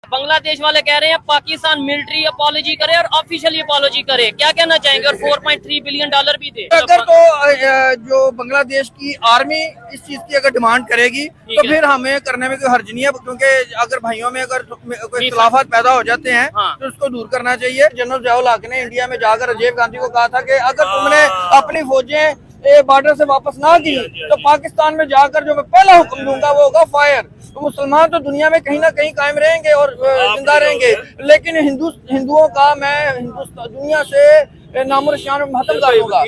बांग्लादेश वाले कह रहे हैं पाकिस्तान मिलिट्री अपॉलॉजी करे और ऑफिशियली अपॉलॉजी करे, क्या कहना चाहेंगे? और $4.3 बिलियन भी दे। अगर तो जो बांग्लादेश की आर्मी इस चीज की अगर डिमांड करेगी तो फिर हमें करने में कोई हर्ज नहीं है, क्योंकि अगर भाइयों में अगर कोई इख्तिलाफात पैदा हो जाते हैं तो उसको दूर करना चाहिए। जनरल ज़ियाउल हक ने इंडिया में जाकर राजीव गांधी को कहा था कि अगर तुमने अपनी फौजें बॉर्डर से वापस ना की तो पाकिस्तान में जाकर जो मैं पहला हुक्म दूंगा वो होगा फायर। तो मुसलमान तो दुनिया में कहीं ना कहीं कायम रहेंगे और जिंदा रहेंगे, लेकिन हिंदुओं का मैं हिंदुस्तान दुनिया से नामो निशान खत्म कर दूंगा।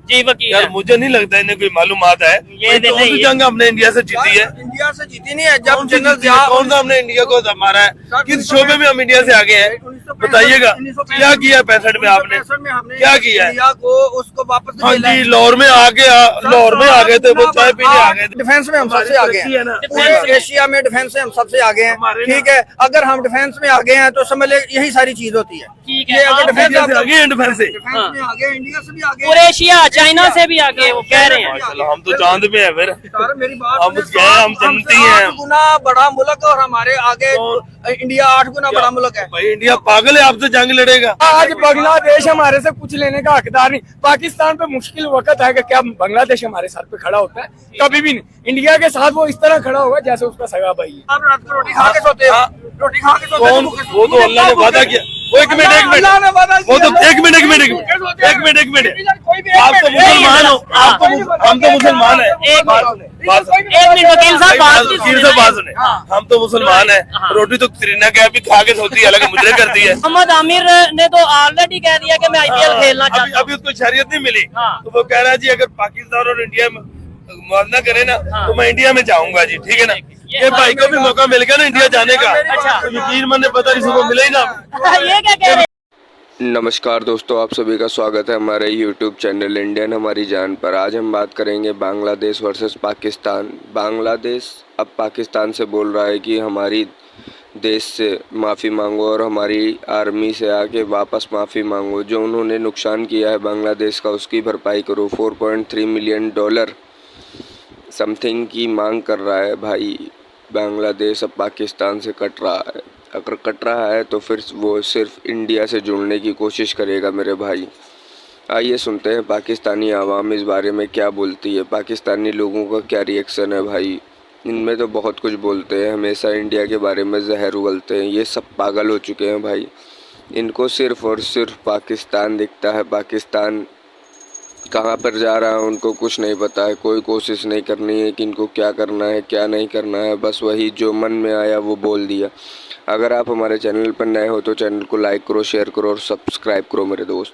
जी वकील यार मुझे नहीं लगता इन्हें कोई मालूमात है। ये जंग हमने इंडिया से जीती है। इंडिया से जीती नहीं है। जब जनरल कौन सा हमने इंडिया को मारा है? किस शोबे में हम इंडिया से आगे हैं बताइएगा? क्या किया 65 में आपने? क्या किया है? को उसको वापस हाँ जी, लाहौर में आ गए थे, वो चाय पीने आ गए थे। डिफेंस में हम सबसे आगे हैं, पूरे एशिया में डिफेंस में हम सबसे आगे हैं। ठीक है, अगर हम डिफेंस में आगे हैं तो समझ ले यही सारी चीज होती है। ठीक है, अगर डिफेंस में आगे हैं, डिफेंस से में आगे, इंडिया से भी आगे, पूरे एशिया चाइना से भी आगे वो कह रहे हैं। हम तो चांद पे है फिर। मेरी बात हम जनती हैं। 8 गुना बड़ा मुल्क और हमारे आगे इंडिया 8 गुना बड़ा मुल्क है। भाई इंडिया पागल है, आपसे जंग लड़ेगा। आज बांग्लादेश हमारे से कुछ लेने का हकदार नहीं। पाकिस्तान पे मुश्किल वक्त है कि क्या बांग्लादेश हमारे साथ पे खड़ा होता है? कभी भी नहीं। इंडिया के साथ वो इस तरह खड़ा होगा जैसे उसका सगा भाई है। आप रात को रोटी खा के सोते हो? रोटी खा के सोते हो? वो तो अल्लाह ने वादा किया। वो एक मिनट वो तो एक मिनट आप तो मुसलमान हो, हम तो मुसलमान है। एक मिनट वकील साहब बात सुने, हम तो मुसलमान है। रोटी तो करीना कैफ भी खा के सोती है, हालांकि मुझे करती है। मोहम्मद आमिर ने तो ऑलरेडी कह दिया कि मैं IPL खेलना चाहता हूँ। अभी उसको शरीयत नहीं मिली तो वो कह रहा है जी अगर पाकिस्तान और इंडिया में मुआवजा करे ना तो मैं इंडिया में जाऊंगा जी। ठीक है ना, ये भाई को भी मौका मिल गया ना इंडिया जाने का। तो यकीन मैंने पता नहीं सुबह मिले ही ना। ये क्या कह रहे हैं? नमस्कार दोस्तों, आप सभी का स्वागत है हमारे YouTube चैनल इंडियन हमारी जान पर। आज हम बात करेंगे बांग्लादेश वर्सेस पाकिस्तान। बांग्लादेश अब पाकिस्तान से बोल रहा है कि हमारी देश से माफ़ी मांगो और हमारी आर्मी से आके वापस माफ़ी मांगो। जो उन्होंने नुकसान किया है बांग्लादेश का उसकी भरपाई करो। $4.3 मिलियन समथिंग की मांग कर रहा है भाई। बांग्लादेश अब पाकिस्तान से कट रहा है। अगर कट रहा है तो फिर वो सिर्फ इंडिया से जुड़ने की कोशिश करेगा मेरे भाई। आइए सुनते हैं पाकिस्तानी आवाम इस बारे में क्या बोलती है, पाकिस्तानी लोगों का क्या रिएक्शन है भाई। इनमें तो बहुत कुछ बोलते हैं, हमेशा इंडिया के बारे में जहर उगलते हैं। ये सब पागल हो चुके हैं भाई। इनको सिर्फ़ और सिर्फ पाकिस्तान दिखता है। पाकिस्तान कहाँ पर जा रहा है उनको कुछ नहीं पता है। कोई कोशिश नहीं करनी है कि इनको क्या करना है क्या नहीं करना है, बस वही जो मन में आया वो बोल दिया। अगर आप हमारे चैनल पर नए हो तो चैनल को लाइक करो, शेयर करो और सब्सक्राइब करो मेरे दोस्त।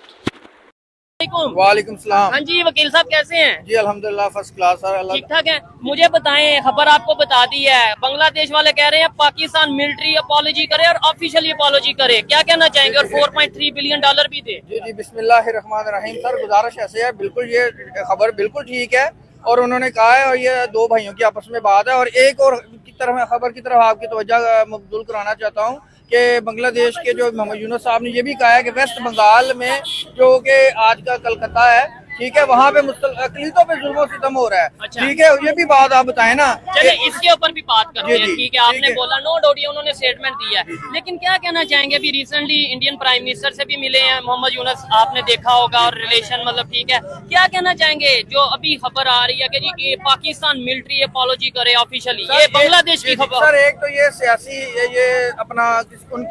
वालेकुम सलाम। हाँ जी वकील साहब कैसे हैं? जी अल्हम्दुलिल्लाह फर्स्ट क्लास सर। ठीक ठाक है। मुझे बताएं, खबर आपको बता दी है, बांग्लादेश वाले कह रहे हैं पाकिस्तान मिलिट्री अपॉलॉजी करे और ऑफिशियली अपॉलॉजी करे, क्या कहना चाहेंगे? और $4.3 बिलियन भी दे। जी बिस्मिल्लाहिर्रहमानिर्रहीम। सर गुजारिश ऐसे है, बिल्कुल ये खबर बिल्कुल ठीक है और उन्होंने कहा है और ये दो भाइयों की आपस में बात है। और एक और की तरफ खबर की तरफ आपकी तवज्जो मबजूल कराना चाहता हूँ कि बांग्लादेश के जो मोहम्मद यूनुस साहब ने ये भी कहा है कि वेस्ट बंगाल में जो कि आज का कलकत्ता है, ठीक है, वहाँ पे अकलीतों पे जुल्म सितम हो रहा है। अच्छा। ठीक है, ये भी बात आप बताएं ना। चलिए इसके ऊपर भी बात करते हैं। जी, ठीक है, आपने ठीक है। बोला नो डाउट उन्होंने स्टेटमेंट दिया है, लेकिन क्या कहना चाहेंगे? अभी रिसेंटली इंडियन प्राइम मिनिस्टर से भी मिले हैं मोहम्मद यूनुस, आपने देखा होगा, और रिलेशन मतलब ठीक है। क्या कहना चाहेंगे जो अभी खबर आ रही है कि जी कि पाकिस्तान मिलिट्री अपॉलॉजी करे ऑफिशियली? ये बांग्लादेश की खबर। सर एक तो ये सियासी ये अपना उनकी